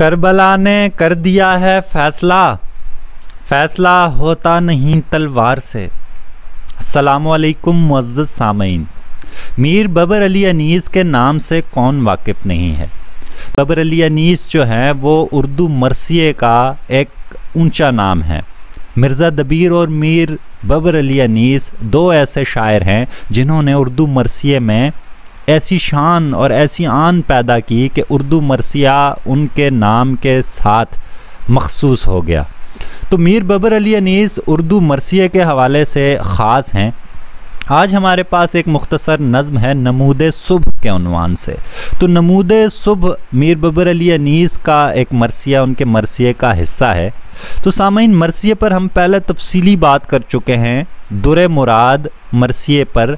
کربلا نے کر دیا ہے فیصلہ، فیصلہ ہوتا نہیں تلوار سے۔ السلام علیکم معزز سامعین، میر بابر علی انیس کے نام سے کون واقف نہیں ہے؟ بابر علی انیس جو ہیں وہ اردو مرثیے کا ایک اونچا نام ہے۔ مرزا دبیر اور میر بابر علی انیس دو ایسے شاعر ہیں جنہوں نے اردو مرثیے میں ایسی شان اور ایسی آن پیدا کی کہ اردو مرثیہ ان کے نام کے ساتھ مخصوص ہو گیا۔ تو میر بابر علی انیس اردو مرثیے کے حوالے سے خاص ہیں۔ آج ہمارے پاس ایک مختصر نظم ہے نمود صبح کے عنوان سے۔ تو نمود صبح میر بابر علی انیس کا ایک مرثیہ ان کے مرثیے کا حصہ ہے۔ تو سامعین، مرثیے پر ہم پہلے تفصیلی بات کر چکے ہیں در مراد مرثیے پر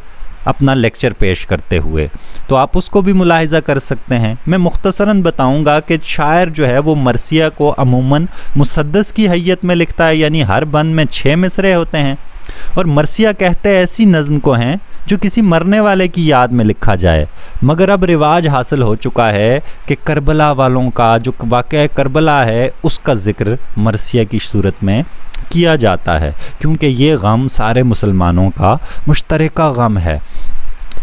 اپنا لیکچر پیش کرتے ہوئے، تو آپ اس کو بھی ملاحظہ کر سکتے ہیں۔ میں مختصراً بتاؤں گا کہ شاعر جو ہے وہ مرثیہ کو عموماً مسدس کی حیت میں لکھتا ہے، یعنی ہر بند میں 6 مصرعے ہوتے ہیں، اور مرثیہ کہتے ایسی نظم کو ہیں جو کسی مرنے والے کی یاد میں لکھا جائے۔ مگر اب رواج حاصل ہو چکا ہے کہ کربلا والوں کا جو واقعہ کربلا ہے اس کا ذکر مرثیہ کی صورت میں کیا جاتا ہے، کیونکہ یہ غم سارے مسلمانوں کا مشترکہ غم ہے۔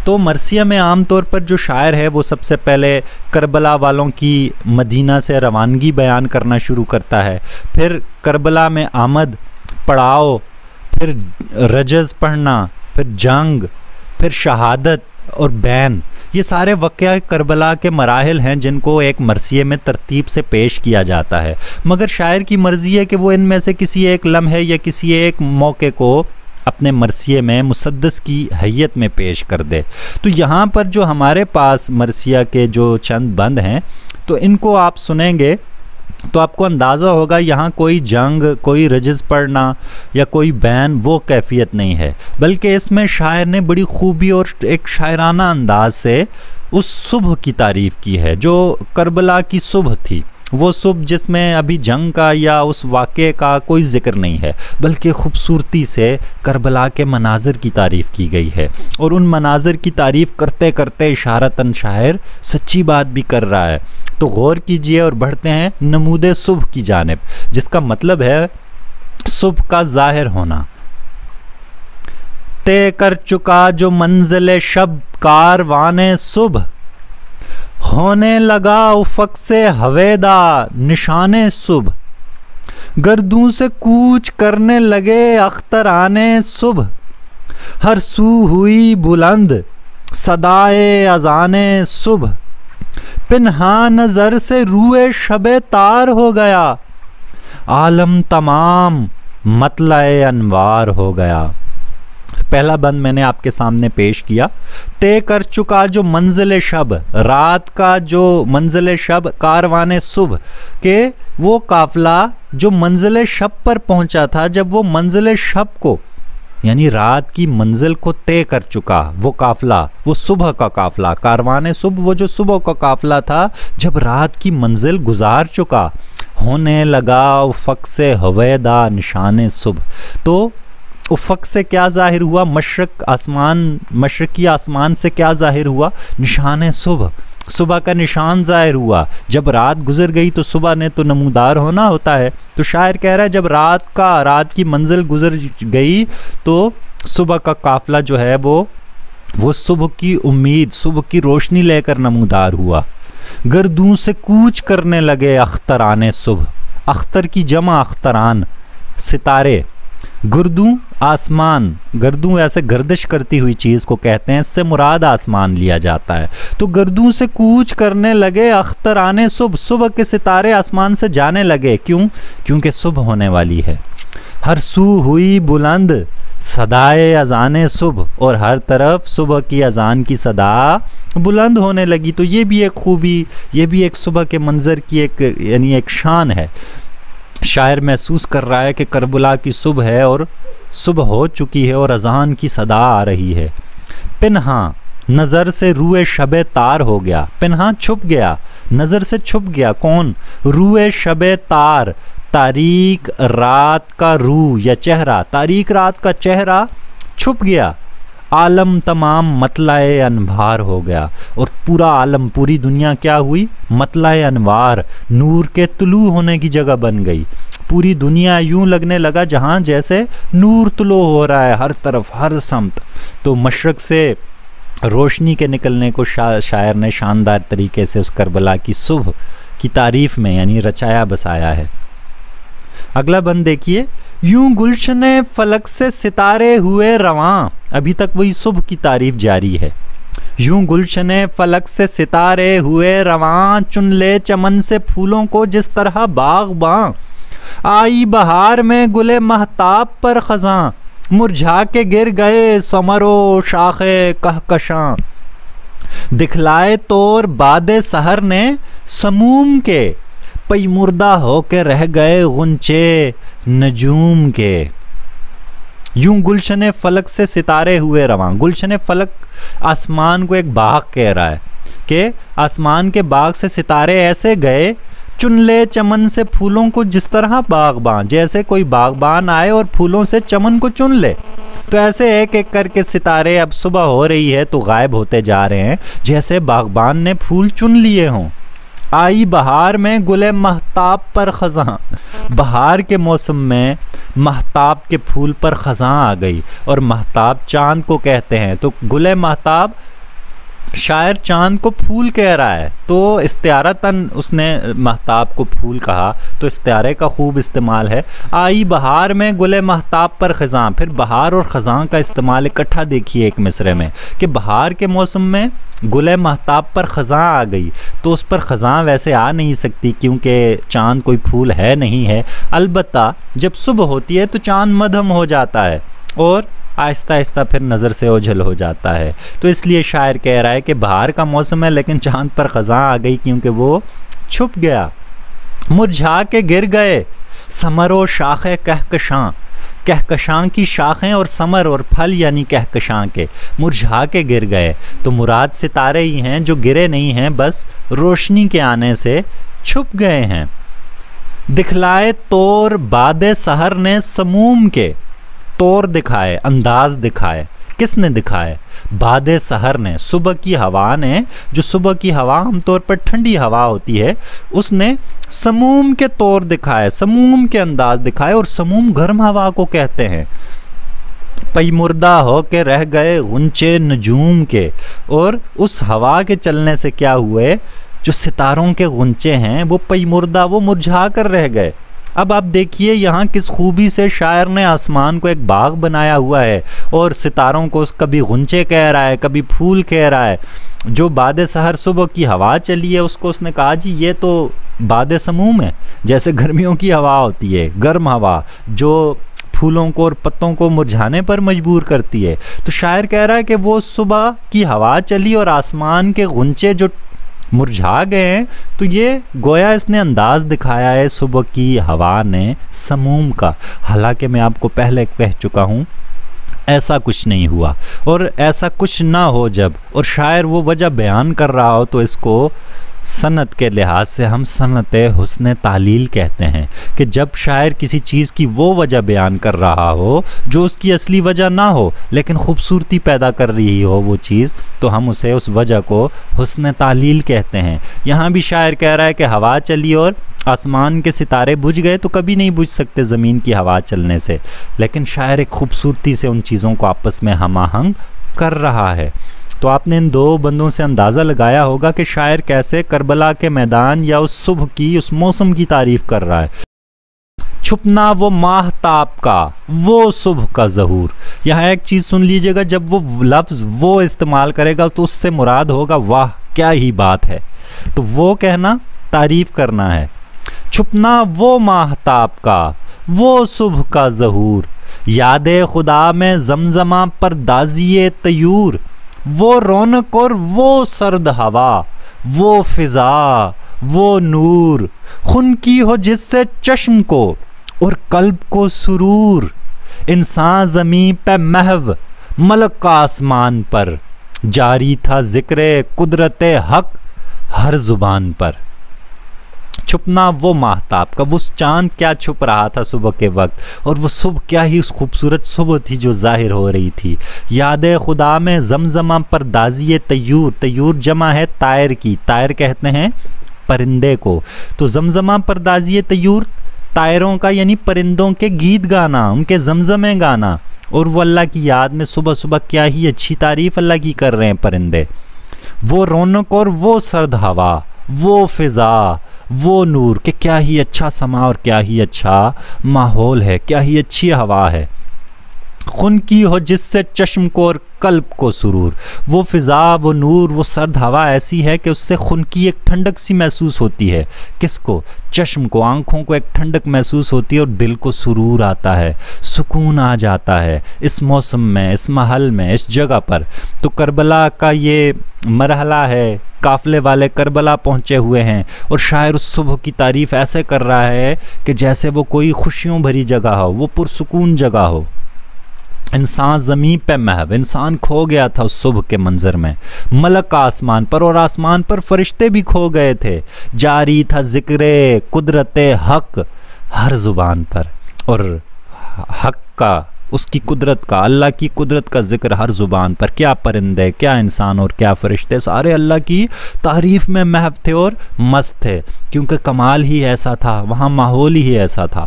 تو مرثیہ میں عام طور پر جو شاعر ہے وہ سب سے پہلے کربلا والوں کی مدینہ سے روانگی بیان کرنا شروع کرتا ہے، پھر کربلا میں آمد، پڑاؤ، پھر رجز پڑھنا، پھر جنگ، پھر شہادت اور بین، یہ سارے واقعہ کربلا کے مراحل ہیں جن کو ایک مرثیے میں ترتیب سے پیش کیا جاتا ہے۔ مگر شاعر کی مرضی ہے کہ وہ ان میں سے کسی ایک لمحے یا کسی ایک موقع کو اپنے مرثیے میں مسدس کی حیت میں پیش کر دے۔ تو یہاں پر جو ہمارے پاس مرثیہ کے جو چند بند ہیں تو ان کو آپ سنیں گے تو آپ کو اندازہ ہوگا یہاں کوئی جنگ، کوئی رجز پڑھنا یا کوئی بین وہ کیفیت نہیں ہے، بلکہ اس میں شاعر نے بڑی خوبی اور ایک شاعرانہ انداز سے اس صبح کی تعریف کی ہے جو کربلا کی صبح تھی، وہ صبح جس میں ابھی جنگ کا یا اس واقعے کا کوئی ذکر نہیں ہے، بلکہ خوبصورتی سے کربلا کے مناظر کی تعریف کی گئی ہے، اور ان مناظر کی تعریف کرتے کرتے اشارتاً شاعر سچی بات بھی کر رہا ہے۔ تو غور کیجئے اور بڑھتے ہیں نمود صبح کی جانب، جس کا مطلب ہے صبح کا ظاہر ہونا۔ طے کر چکا جو منزل شب کاروان صبح، ہونے لگا افق سے ہویدا نشان صبح، گردوں سے کوچ کرنے لگے اختران صبح، ہر سو ہوئی بلند صدائے اذان صبح، پنہان نظر سے روئے شب تار ہو گیا، عالم تمام مطلع انوار ہو گیا۔ پہلا بند میں نے آپ کے سامنے پیش کیا، طے کر چکا جو منزل شب، رات کا جو منزل شب، کاروان صبح، کہ وہ قافلہ جو منزل شب پر پہنچا تھا، جب وہ منزل شب کو یعنی رات کی منزل کو طے کر چکا، وہ قافلہ، وہ صبح کا قافلہ، کاروان صبح، وہ جو صبح کا قافلہ تھا، جب رات کی منزل گزار چکا، ہونے لگا افق سے ہویدا نشان صبح۔ تو افق سے کیا ظاہر ہوا؟ مشرقی آسمان سے کیا ظاہر ہوا؟ نشان صبح، صبح کا نشان ظاہر ہوا۔ جب رات گزر گئی تو صبح نے تو نمودار ہونا ہوتا ہے، تو شاعر کہہ رہا ہے جب رات کی منزل گزر گئی تو صبح کا قافلہ جو ہے وہ صبح کی امید، صبح کی روشنی لے کر نمودار ہوا۔ گردوں سے کوچ کرنے لگے اختران صبح، اختر کی جمع اختران، ستارے، گردوں آسمان، گردوں ایسے گردش کرتی ہوئی چیز کو کہتے ہیں، اس سے مراد آسمان لیا جاتا ہے۔ تو گردوں سے کوچ کرنے لگے اختران صبح، صبح کے ستارے آسمان سے جانے لگے، کیونکہ صبح ہونے والی ہے۔ ہر سو ہوئی بلند صدائے اذان صبح، اور ہر طرف صبح کی اذان کی صدا بلند ہونے لگی۔ تو یہ بھی ایک خوبی، یہ بھی ایک صبح کے منظر کی یعنی ایک شان ہے۔ شاعر محسوس کر رہا ہے کہ کربلا کی صبح ہے اور صبح ہو چکی ہے اور اذان کی صدا آ رہی ہے۔ پنہاں نظر سے روئے شب تار ہو گیا، پنہاں چھپ گیا، نظر سے چھپ گیا، کون؟ روئے شب تار، تاریک رات کا رو یا چہرہ، تاریک رات کا چہرہ چھپ گیا، عالم تمام مطلع انوار ہو گیا، اور پورا عالم، پوری دنیا کیا ہوئی؟ مطلع انوار، نور کے طلوع ہونے کی جگہ بن گئی۔ پوری دنیا یوں لگنے لگا جہاں جیسے نور طلوع ہو رہا ہے ہر طرف، ہر سمت۔ تو مشرق سے روشنی کے نکلنے کو شاعر نے شاندار طریقے سے اس کربلا کی صبح کی تعریف میں یعنی رچایا بسایا ہے۔ اگلا بند دیکھیے، یوں گلشن فلک سے ستارے ہوئے رواں، ابھی تک وہی صبح کی تعریف جاری ہے۔ یوں گلشن فلک سے ستارے ہوئے رواں، چن لے چمن سے پھولوں کو جس طرح باغباں، آئی بہار میں گلے مہتاب پر خزاں، مرجھا کے گر گئے ثمر و شاخ کہکشاں، دکھلائے طور باد سحر نے سموم کے، پئی مردہ ہو کے رہ گئے غنچے نجوم کے۔ یوں گلشن فلک سے ستارے ہوئے رواں، گلشن فلک آسمان کو ایک باغ کہہ رہا ہے کہ آسمان کے باغ سے ستارے ایسے گئے، چن لے چمن سے پھولوں کو جس طرح باغباں، جیسے کوئی باغبان آئے اور پھولوں سے چمن کو چن لے، تو ایسے ایک ایک کر کے ستارے اب صبح ہو رہی ہے تو غائب ہوتے جا رہے ہیں، جیسے باغبان نے پھول چن لیے ہوں۔ آئی بہار میں گلے مہتاب پر خزاں، بہار کے موسم میں مہتاب کے پھول پر خزاں آ گئی، اور مہتاب چاند کو کہتے ہیں، تو گلے مہتاب شاعر چاند کو پھول کہہ رہا ہے، تو استعارتاً اس نے مہتاب کو پھول کہا، تو استعارے کا خوب استعمال ہے۔ آئی بہار میں گلے مہتاب پر خزاں، پھر بہار اور خزاں کا استعمال اکٹھا دیکھیے ایک مصرے میں، کہ بہار کے موسم میں گلے مہتاب پر خزاں آ گئی، تو اس پر خزاں ویسے آ نہیں سکتی کیونکہ چاند کوئی پھول ہے نہیں ہے، البتہ جب صبح ہوتی ہے تو چاند مدھم ہو جاتا ہے اور آہستہ آہستہ پھر نظر سے اوجھل ہو جاتا ہے، تو اس لیے شاعر کہہ رہا ہے کہ بہار کا موسم ہے لیکن چاند پر خزاں آ گئی کیونکہ وہ چھپ گیا۔ مرجھا کے گر گئے ثمر و شاخ کہکشاں، کہکشاں کی شاخیں اور ثمر اور پھل یعنی کہکشاں کے مرجھا کے گر گئے، تو مراد ستارے ہی ہیں جو گرے نہیں ہیں، بس روشنی کے آنے سے چھپ گئے ہیں۔ دکھلائے طور باد سحر نے سموم کے، طور دکھائے، انداز دکھائے، کس نے دکھائے؟ باد سحر نے، صبح کی ہوا نے، جو صبح کی ہوا عام طور پر ٹھنڈی ہوا ہوتی ہے، اس نے سموم کے طور دکھائے، سموم کے انداز دکھائے، اور سموم گرم ہوا کو کہتے ہیں۔ پئی مردہ ہو کے رہ گئے غنچے نجوم کے، اور اس ہوا کے چلنے سے کیا ہوئے؟ جو ستاروں کے غنچے ہیں وہ پئی مردہ، وہ مرجھا کر رہ گئے۔ اب آپ دیکھیے یہاں کس خوبی سے شاعر نے آسمان کو ایک باغ بنایا ہوا ہے، اور ستاروں کو کبھی غنچے کہہ رہا ہے، کبھی پھول کہہ رہا ہے۔ جو باد سحر صبح کی ہوا چلی ہے اس کو اس نے کہا جی یہ تو باد سموم ہے، جیسے گرمیوں کی ہوا ہوتی ہے، گرم ہوا جو پھولوں کو اور پتوں کو مرجھانے پر مجبور کرتی ہے۔ تو شاعر کہہ رہا ہے کہ وہ صبح کی ہوا چلی اور آسمان کے غنچے جو مرجھا گئے ہیں، تو یہ گویا اس نے انداز دکھایا ہے صبح کی ہوا نے سموم کا، حالانکہ میں آپ کو پہلے کہہ چکا ہوں ایسا کچھ نہیں ہوا، اور ایسا کچھ نہ ہو جب، اور شاعر وہ وجہ بیان کر رہا ہو، تو اس کو صنعت کے لحاظ سے ہم صنعت حسن تعلیل کہتے ہیں، کہ جب شاعر کسی چیز کی وہ وجہ بیان کر رہا ہو جو اس کی اصلی وجہ نہ ہو لیکن خوبصورتی پیدا کر رہی ہو وہ چیز، تو ہم اسے اس وجہ کو حسن تعلیل کہتے ہیں۔ یہاں بھی شاعر کہہ رہا ہے کہ ہوا چلی اور آسمان کے ستارے بجھ گئے، تو کبھی نہیں بجھ سکتے زمین کی ہوا چلنے سے، لیکن شاعر ایک خوبصورتی سے ان چیزوں کو آپس میں ہم آہنگ کر رہا ہے۔ تو آپ نے ان دو بندوں سے اندازہ لگایا ہوگا کہ شاعر کیسے کربلا کے میدان یا اس صبح کی، اس موسم کی تعریف کر رہا ہے۔ چھپنا وہ ماہتاب کا، وہ صبح کا ظہور۔ یہاں ایک چیز سن لیجئے گا، جب وہ لفظ وہ استعمال کرے گا تو اس سے مراد ہوگا واہ کیا ہی بات ہے، تو وہ کہنا تعریف کرنا ہے۔ چھپنا وہ ماہتاب کا، وہ صبح کا ظہور، یاد خدا میں زمزمہ پر دازیے طیور، وہ رونق اور وہ سرد ہوا، وہ فضا، وہ نور، خون کی ہو جس سے چشم کو اور قلب کو سرور، انسان زمین پہ محو ملک کا آسمان پر، جاری تھا ذکر قدرت حق ہر زبان پر۔ چھپنا وہ ماہتاب کا، وہ چاند کیا چھپ رہا تھا صبح کے وقت، اور وہ صبح کیا ہی خوبصورت صبح تھی جو ظاہر ہو رہی تھی۔ یاد خدا میں زمزمہ پر دازی طیور، طیور جمع ہے طائر کی، طائر کہتے ہیں پرندے کو، تو زمزمہ پر دازی طیور طائروں کا یعنی پرندوں کے گیت گانا، ان کے زمزمے گانا، اور وہ اللہ کی یاد میں صبح صبح کیا ہی اچھی تعریف اللہ کی کر رہے ہیں پرندے۔ وہ رونق اور وہ سرد ہوا، وہ فضا، وہ نور، کہ کیا ہی اچھا سما اور کیا ہی اچھا ماحول ہے، کیا ہی اچھی ہوا ہے، خون کی ہو جس سے چشم کو اور قلب کو سرور۔ وہ فضا، وہ نور، وہ سرد ہوا ایسی ہے کہ اس سے خون کی ایک ٹھنڈک سی محسوس ہوتی ہے، کس کو؟ چشم کو، آنکھوں کو ایک ٹھنڈک محسوس ہوتی ہے اور دل کو سرور آتا ہے، سکون آ جاتا ہے اس موسم میں، اس محل میں، اس جگہ پر۔ تو کربلا کا یہ مرحلہ ہے، قافلے والے کربلا پہنچے ہوئے ہیں اور شاعر اس صبح کی تعریف ایسے کر رہا ہے کہ جیسے وہ کوئی خوشیوں بھری جگہ ہو، وہ پرسکون جگہ ہو۔ انسان زمین پہ محو، انسان کھو گیا تھا اس صبح کے منظر میں، ملک آسمان پر، اور آسمان پر فرشتے بھی کھو گئے تھے، جاری تھا ذکر قدرت حق ہر زبان پر، اور حق کا، اس کی قدرت کا، اللہ کی قدرت کا ذکر ہر زبان پر۔ کیا پرندے، کیا انسان اور کیا فرشتے، سارے اللہ کی تعریف میں محو تھے اور مست تھے، کیونکہ کمال ہی ایسا تھا، وہاں ماحول ہی ایسا تھا۔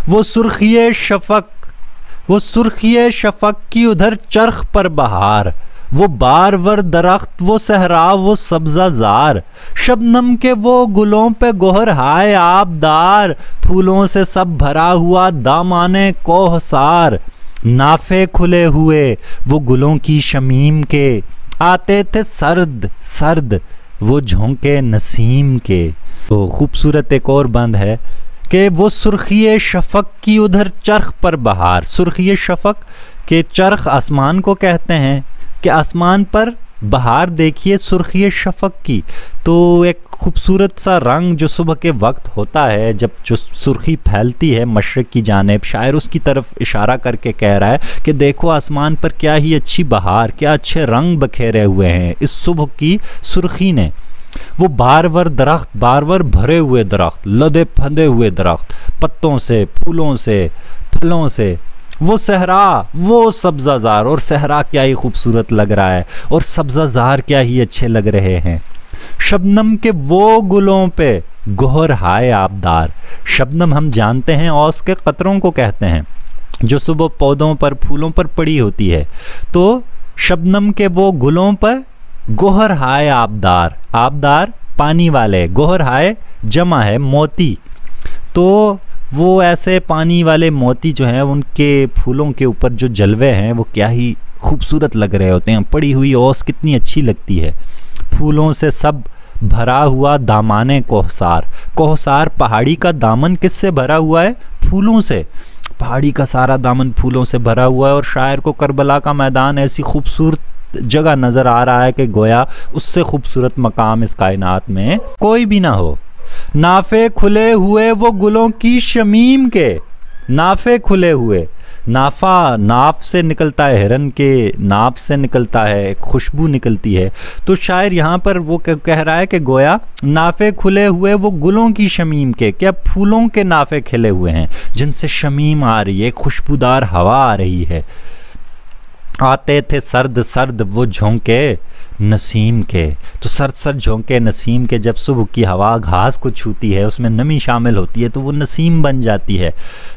وہ سرخی شفق، وہ سرخی شفق کی ادھر چرخ پر بہار، وہ بارور درخت، وہ صحرا، وہ سبزہ زار، شبنم کے وہ گلوں پہ گوہر ہائے آبدار، پھولوں سے سب بھرا ہوا دامانے کوہسار، نافے کھلے ہوئے وہ گلوں کی شمیم کے، آتے تھے سرد سرد وہ جھونکے نسیم کے۔ تو خوبصورت ایک اور بند ہے کہ وہ سرخی شفق کی ادھر چرخ پر بہار۔ سرخی شفق کے چرخ آسمان کو کہتے ہیں کہ آسمان پر بہار دیکھیے سرخی شفق کی، تو ایک خوبصورت سا رنگ جو صبح کے وقت ہوتا ہے، جب جو سرخی پھیلتی ہے مشرق کی جانب، شاعر اس کی طرف اشارہ کر کے کہہ رہا ہے کہ دیکھو آسمان پر کیا ہی اچھی بہار، کیا اچھے رنگ بکھیرے ہوئے ہیں اس صبح کی سرخی نے۔ وہ بارور درخت، بارور بھرے ہوئے درخت، لدے پھندے ہوئے درخت، پتوں سے، پھولوں سے، پھلوں سے۔ وہ صحرا، وہ سبزہ زار، اور صحرا کیا ہی خوبصورت لگ رہا ہے، اور سبزہ زار کیا ہی اچھے لگ رہے ہیں۔ شبنم کے وہ گلوں پہ گوہر ہائے آبدار، شبنم ہم جانتے ہیں اوس کے قطروں کو کہتے ہیں جو صبح پودوں پر، پھولوں پر پڑی ہوتی ہے، تو شبنم کے وہ گلوں پر گوہر ہائے آبدار، آبدار پانی والے، گوہر ہائے جمع ہے موتی، تو وہ ایسے پانی والے موتی جو ہیں ان کے پھولوں کے اوپر جو جلوے ہیں وہ کیا ہی خوبصورت لگ رہے ہوتے ہیں۔ پڑی ہوئی اوس کتنی اچھی لگتی ہے۔ پھولوں سے سب بھرا ہوا دامانے کوہسار، کوہسار پہاڑی کا دامن کس سے بھرا ہوا ہے؟ پھولوں سے، پہاڑی کا سارا دامن پھولوں سے بھرا ہوا ہے، اور شاعر کو کربلا کا میدان ایسی خوبصورت جگہ نظر آ رہا ہے کہ گویا اس سے خوبصورت مقام اس کائنات میں کوئی بھی نہ ہو۔ نافے کھلے ہوئے وہ گلوں کی شمیم کے، نافے کھلے ہوئے، نافا، ناف سے نکلتا ہے، ہرن کے ناف سے نکلتا ہے، ایک خوشبو نکلتی ہے، تو شاعر یہاں پر وہ کہہ رہا ہے کہ گویا نافے کھلے ہوئے وہ گلوں کی شمیم کے، کیا پھولوں کے نافے کھلے ہوئے ہیں جن سے شمیم آ رہی ہے، ایک خوشبودار ہوا آ رہی ہے۔ آتے تھے سرد سرد وہ جھونکے نسیم کے، تو سرد سرد جھونکے نسیم کے، جب صبح کی ہوا گھاس کو چھوتی ہے اس میں نمی شامل ہوتی ہے تو وہ نسیم بن جاتی ہے،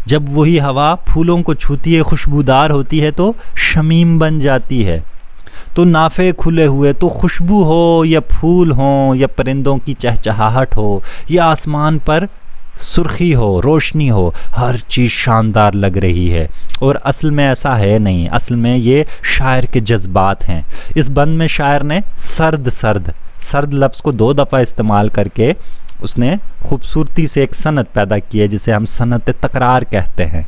جب وہی ہوا پھولوں کو چھوتی ہے خوشبودار ہوتی ہے تو شمیم بن جاتی ہے۔ تو نافے کھلے ہوئے، تو خوشبو ہو یا پھول ہوں یا پرندوں کی چہچہاہٹ ہو یا آسمان پر سرخی ہو، روشنی ہو، ہر چیز شاندار لگ رہی ہے، اور اصل میں ایسا ہے نہیں، اصل میں یہ شاعر کے جذبات ہیں۔ اس بند میں شاعر نے سرد سرد، سرد لفظ کو 2 دفعہ استعمال کر کے اس نے خوبصورتی سے ایک صنعت پیدا کی ہے جسے ہم صنعت تکرار کہتے ہیں۔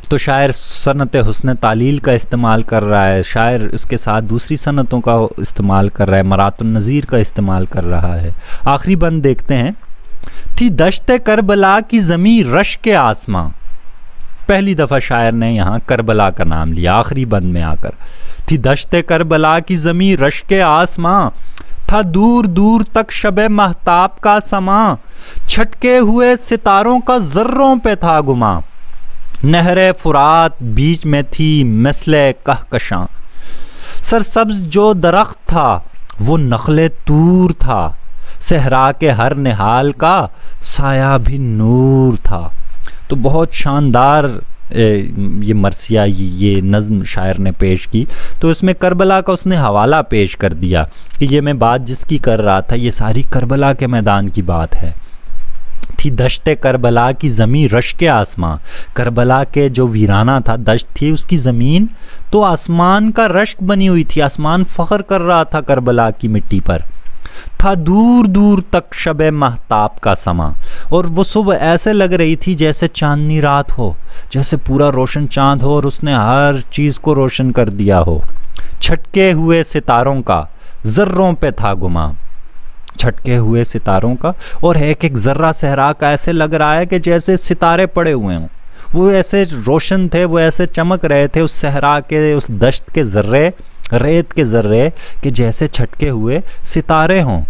تو شاعر صنعت حسن تعلیل کا استعمال کر رہا ہے، شاعر اس کے ساتھ دوسری صنعتوں کا استعمال کر رہا ہے، مرات النظیر کا استعمال کر رہا ہے۔ آخری بند دیکھتے ہیں۔ تھی دشت کربلا کی زمین رش کے آسماں، پہلی دفعہ شاعر نے یہاں کربلا کا نام لیا آخری بند میں آ کر۔ تھی دشت کربلا کی زمین رش کے آسماں، تھا دور دور تک شب مہتاب کا سما، چھٹکے ہوئے ستاروں کا ذروں پہ تھا گما، نہر فرات بیچ میں تھی مثل کہکشاں، سرسبز جو درخت تھا وہ نخل طور تھا، صحرا کے ہر نہال کا سایہ بھی نور تھا۔ تو بہت شاندار یہ مرثیہ یہ نظم شاعر نے پیش کی۔ تو اس میں کربلا کا اس نے حوالہ پیش کر دیا کہ یہ میں بات جس کی کر رہا تھا یہ ساری کربلا کے میدان کی بات ہے۔ تھی دشت کربلا کی زمین رشک آسماں، کربلا کے جو ویرانہ تھا دشت تھی اس کی زمین تو آسمان کا رشک بنی ہوئی تھی، آسمان فخر کر رہا تھا کربلا کی مٹی پر۔ تھا دور دور تک شب مہتاب کا سما، اور وہ صبح ایسے لگ رہی تھی جیسے چاندنی رات ہو، جیسے پورا روشن چاند ہو اور اس نے ہر چیز کو روشن کر دیا ہو۔ چھٹکے ہوئے ستاروں کا ذروں پہ تھا گما، چھٹکے ہوئے ستاروں کا، اور ایک ایک ذرہ صحرا کا ایسے لگ رہا ہے کہ جیسے ستارے پڑے ہوئے ہوں، وہ ایسے روشن تھے، وہ ایسے چمک رہے تھے اس صحرا کے اس دشت کے ذرے، ریت کے ذرے کہ جیسے چھٹکے ہوئے ستارے ہوں۔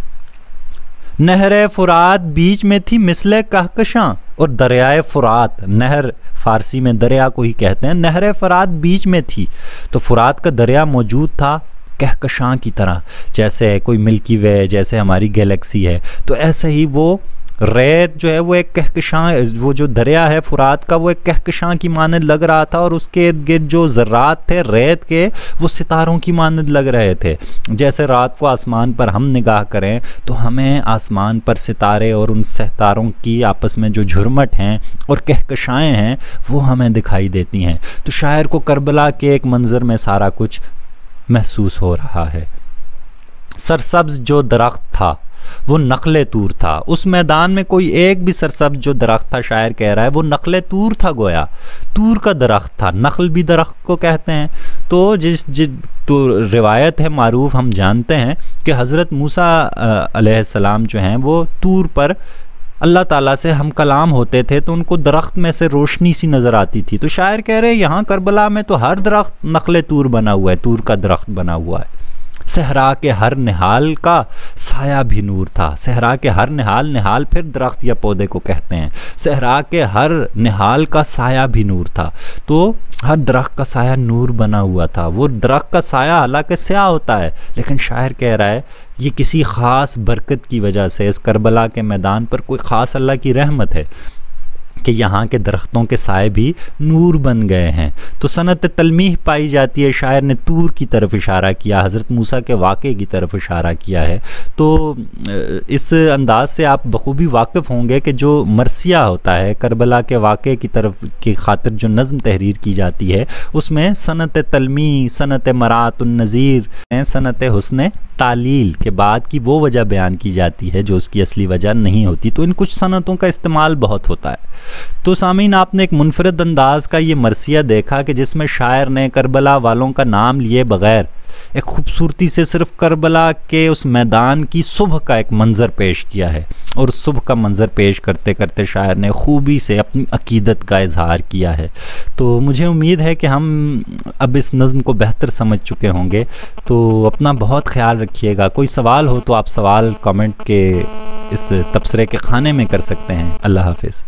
نہر فرات بیچ میں تھی مثل کہکشاں، اور دریائے فرات، نہر فارسی میں دریا کو ہی کہتے ہیں، نہر فرات بیچ میں تھی تو فرات کا دریا موجود تھا کہکشاں کی طرح، جیسے کوئی ملکی وے، جیسے ہماری گیلیکسی ہے، تو ایسے ہی وہ ریت جو ہے وہ ایک کہکشاں، وہ جو دریا ہے فرات کا وہ ایک کہکشاں کی مانند لگ رہا تھا، اور اس کے ارد گرد جو ذرات تھے ریت کے وہ ستاروں کی مانند لگ رہے تھے۔ جیسے رات کو آسمان پر ہم نگاہ کریں تو ہمیں آسمان پر ستارے اور ان ستاروں کی آپس میں جو جھرمٹ ہیں اور کہکشائیں ہیں وہ ہمیں دکھائی دیتی ہیں۔ تو شاعر کو کربلا کے ایک منظر میں سارا کچھ محسوس ہو رہا ہے۔ سرسبز جو درخت تھا وہ نخل طور تھا، اس میدان میں کوئی ایک بھی سرسبز جو درخت تھا، شاعر کہہ رہا ہے وہ نخل طور تھا، گویا طور کا درخت تھا، نخل بھی درخت کو کہتے ہیں۔ تو تو روایت ہے معروف، ہم جانتے ہیں کہ حضرت موسیٰ علیہ السلام جو ہیں وہ طور پر اللہ تعالیٰ سے ہم کلام ہوتے تھے تو ان کو درخت میں سے روشنی سی نظر آتی تھی۔ تو شاعر کہہ رہے یہاں کربلا میں تو ہر درخت نخل طور بنا ہوا ہے، طور کا درخت بنا ہوا ہے۔ صحرا کے ہر نہال کا سایہ بھی نور تھا، صحرا کے ہر نہال، نہال پھر درخت یا پودے کو کہتے ہیں، صحرا کے ہر نہال کا سایہ بھی نور تھا، تو ہر درخت کا سایہ نور بنا ہوا تھا۔ وہ درخت کا سایہ حالانکہ سیاہ ہوتا ہے لیکن شاعر کہہ رہا ہے یہ کسی خاص برکت کی وجہ سے اس کربلا کے میدان پر کوئی خاص اللہ کی رحمت ہے کہ یہاں کے درختوں کے سائے بھی نور بن گئے ہیں۔ تو صنعت تلمیح پائی جاتی ہے، شاعر نے طور کی طرف اشارہ کیا، حضرت موسیٰ کے واقعے کی طرف اشارہ کیا ہے۔ تو اس انداز سے آپ بخوبی واقف ہوں گے کہ جو مرثیہ ہوتا ہے کربلا کے واقعے کی طرف کی خاطر جو نظم تحریر کی جاتی ہے اس میں صنعت تلمیح، صنعت مرات النظیر، صنعت حسن تعلیل کے بعد کی وہ وجہ بیان کی جاتی ہے جو اس کی اصلی وجہ نہیں ہوتی۔ تو ان کچھ صنعتوں کا استعمال بہت ہوتا ہے۔ تو سامعین، آپ نے ایک منفرد انداز کا یہ مرثیہ دیکھا کہ جس میں شاعر نے کربلا والوں کا نام لیے بغیر ایک خوبصورتی سے صرف کربلا کے اس میدان کی صبح کا ایک منظر پیش کیا ہے، اور اس صبح کا منظر پیش کرتے کرتے شاعر نے خوبی سے اپنی عقیدت کا اظہار کیا ہے۔ تو مجھے امید ہے کہ ہم اب اس نظم کو بہتر سمجھ چکے ہوں گے۔ تو اپنا بہت خیال رکھیے گا، کوئی سوال ہو تو آپ سوال کامنٹ کے اس تبصرے کے خانے میں کر سکتے ہیں۔ اللہ حافظ۔